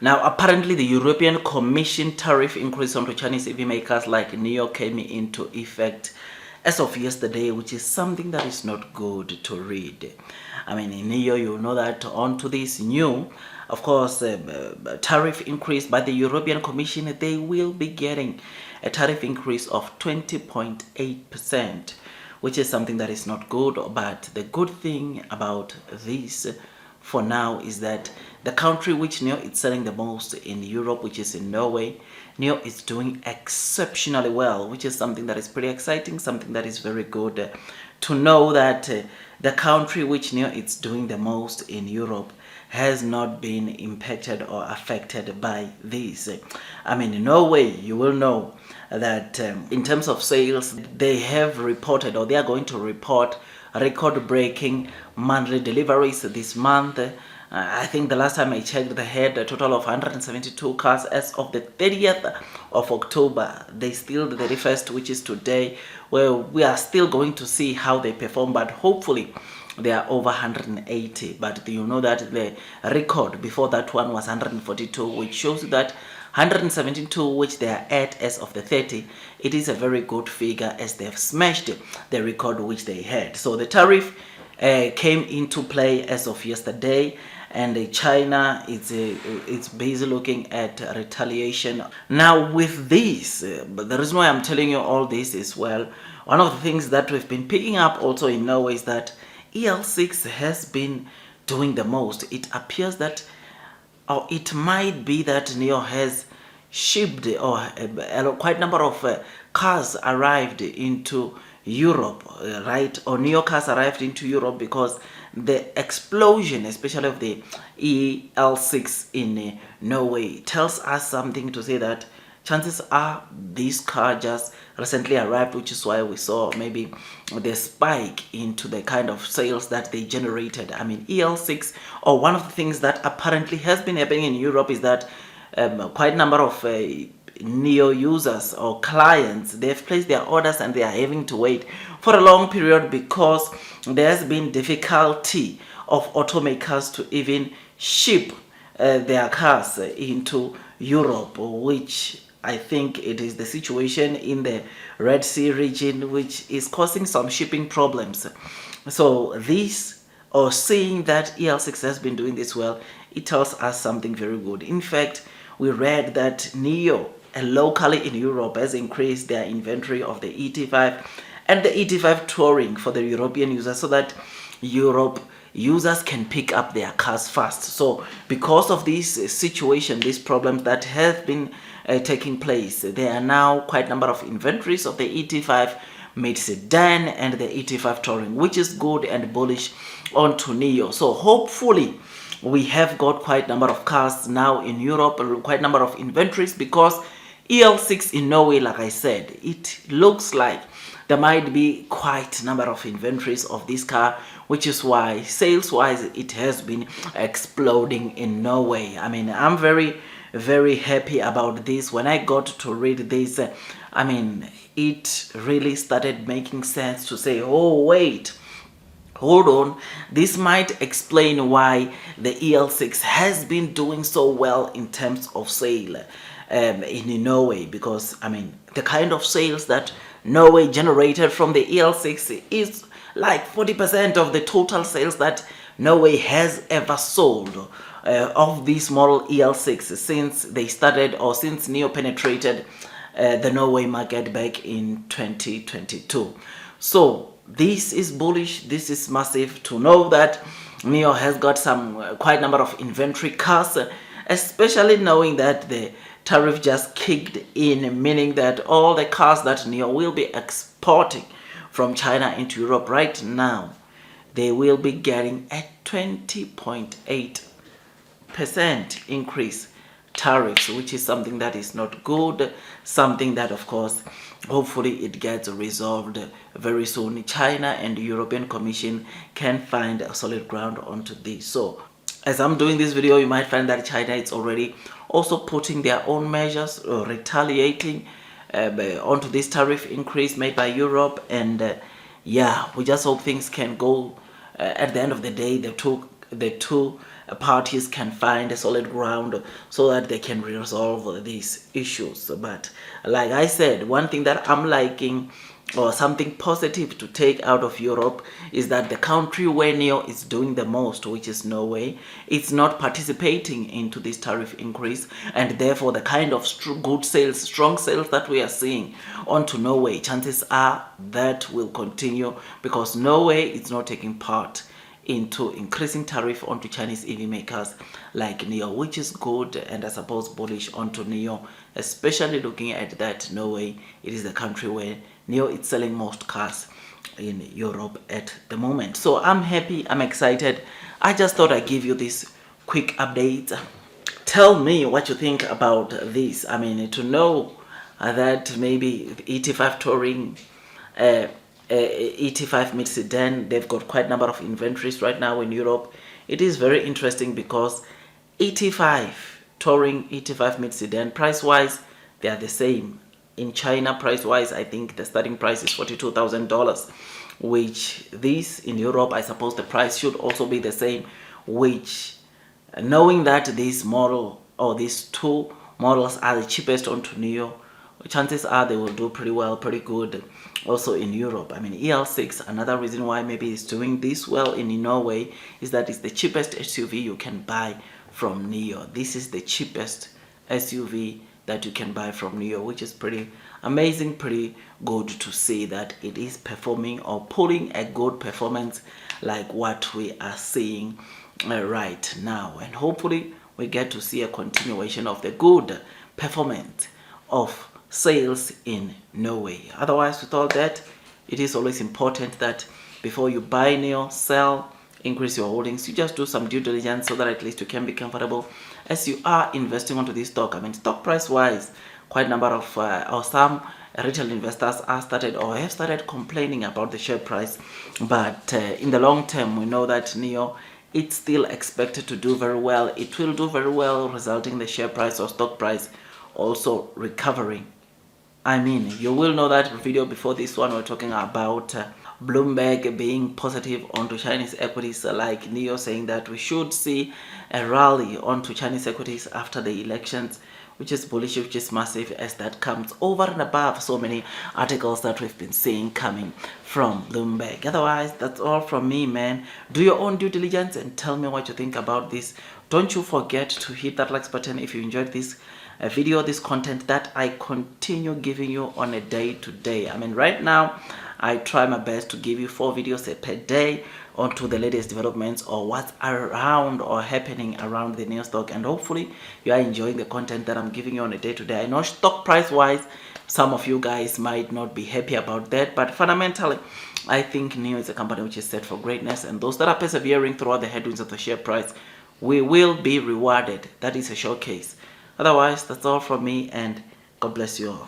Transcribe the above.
Now, apparently, the European Commission tariff increase onto Chinese EV makers like Nio came into effect as of yesterday, which is something that is not good to read. I mean, in Nio, you know that onto this new, of course, tariff increase by the European Commission, they will be getting a tariff increase of 20.8%, which is something that is not good. But the good thing about this for now is that the country which Nio is selling the most in Europe, which is in Norway, Nio is doing exceptionally well, which is something that is pretty exciting, something that is very good to know that the country which Nio is doing the most in Europe has not been impacted or affected by this. I mean, in Norway, you will know that in terms of sales, they have reported, or they are going to report, record-breaking monthly deliveries this month. I think the last time I checked, they had a total of 172 cars as of the 30th of October. They still the 31st, which is today, where we are still going to see how they perform, but hopefully they are over 180. But you know that the record before that one was 142, which shows that 172, which they are at as of the 30, it is a very good figure as they have smashed the record which they had. So the tariff came into play as of yesterday, and China is busy looking at retaliation. Now with this, but the reason why I'm telling you all this is, well, one of the things that we've been picking up also in Norway is that EL6 has been doing the most. It appears that, or it might be that Nio has shipped or quite a number of cars arrived into Europe, right? Or Nio cars arrived into Europe because the explosion, especially of the EL6 in Norway, tells us something to say that chances are this car just recently arrived, which is why we saw maybe the spike into the kind of sales that they generated. I mean, EL6, or one of the things that apparently has been happening in Europe is that quite a number of Nio users or clients, they've placed their orders and they are having to wait for a long period because there has been difficulty of automakers to even ship their cars into Europe, which I think it is the situation in the Red Sea region which is causing some shipping problems. So this, or seeing that EL6 has been doing this well, it tells us something very good. In fact, we read that Nio locally in Europe has increased their inventory of the ET5 and the ET5 Touring for the European users so that Europe users can pick up their cars fast. So because of this situation, these problems that have been taking place, there are now quite a number of inventories of the ET5 mid sedan and the ET5 Touring, which is good and bullish onto Nio. So hopefully we have got quite a number of cars now in Europe, quite a number of inventories, because EL6 in Norway, like I said, it looks like there might be quite a number of inventories of this car, which is why sales wise it has been exploding in Norway. I mean, I'm very happy about this. When I got to read this, I mean, it really started making sense to say, oh wait, hold on, this might explain why the EL6 has been doing so well in terms of sale in Norway, because I mean the kind of sales that Norway generated from the EL6 is like 40% of the total sales that Norway has ever sold of this model EL6 since they started, or since Nio penetrated the Norway market back in 2022. So this is bullish, this is massive to know that Nio has got some quite a number of inventory cars, especially knowing that the tariff just kicked in, meaning that all the cars that Nio will be exporting from China into Europe right now, they will be getting a 20.8% increase tariffs, which is something that is not good, something that of course hopefully it gets resolved very soon. China and the European Commission can find a solid ground onto this. So as I'm doing this video, you might find that China is already also putting their own measures or retaliating onto this tariff increase made by Europe. And yeah, we just hope things can go at the end of the day. The two parties can find a solid ground so that they can resolve these issues. But like I said, one thing that I'm liking, or something positive to take out of Europe, is that the country where Nio is doing the most, which is Norway, it's not participating into this tariff increase, and therefore the kind of good sales, strong sales that we are seeing onto Norway, chances are that will continue, because Norway is not taking part into increasing tariff onto Chinese EV makers like Nio, which is good and I suppose bullish onto Nio, especially looking at that Norway, it is the country where Nio is selling most cars in Europe at the moment. So I'm happy, I'm excited. I just thought I'd give you this quick update. Tell me what you think about this. I mean, to know that maybe ET5 Touring, ET5 mid sedan, they've got quite a number of inventories right now in Europe. It is very interesting because ET5 Touring, ET5 mid sedan, price wise they are the same. In China, price wise, I think the starting price is $42,000, which this in Europe, I suppose the price should also be the same, which, knowing that this model or these two models are the cheapest onto Nio, chances are they will do pretty well, pretty good also in Europe. I mean, EL6, another reason why maybe it's doing this well in Norway is that it's the cheapest SUV you can buy from Nio. This is the cheapest SUV that you can buy from Nio, which is pretty amazing, pretty good to see that it is performing or putting a good performance like what we are seeing right now. And hopefully we get to see a continuation of the good performance of sales in Norway. Otherwise, with all that, it is always important that before you buy Nio, sell, increase your holdings, you just do some due diligence so that at least you can be comfortable as you are investing onto this stock. I mean, stock price wise, quite a number of or some retail investors are started or have started complaining about the share price, but in the long term we know that Nio, it's still expected to do very well. It will do very well, resulting in the share price or stock price also recovering. I mean, you will know that video before this one, we're talking about Bloomberg being positive onto Chinese equities like Nio, saying that we should see a rally onto Chinese equities after the elections, which is bullish, which is massive, as that comes over and above so many articles that we've been seeing coming from Bloomberg. Otherwise, that's all from me, man. Do your own due diligence and tell me what you think about this. Don't you forget to hit that like button if you enjoyed this video, this content that I continue giving you on a day-to-day. I mean, right now I try my best to give you 4 videos per day onto the latest developments or what's around or happening around the Nio stock, and hopefully you are enjoying the content that I'm giving you on a day-to-day. I know stock price wise some of you guys might not be happy about that, but fundamentally I think Nio is a company which is set for greatness, and those that are persevering throughout the headwinds of the share price, we will be rewarded. That is a showcase. Otherwise, that's all from me, and God bless you all.